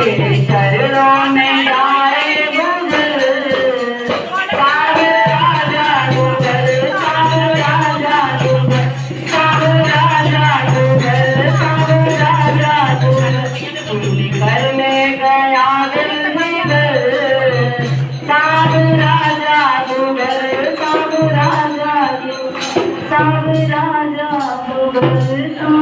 तेरे चरणों में आए गुजर साव राजा गुजर साव राजा गुजर साव राजा गुजर साव राजा गुजर तूने करने गया दिल जिगर साव राजा गुजर साव राजा गुजर साव राजा गुजर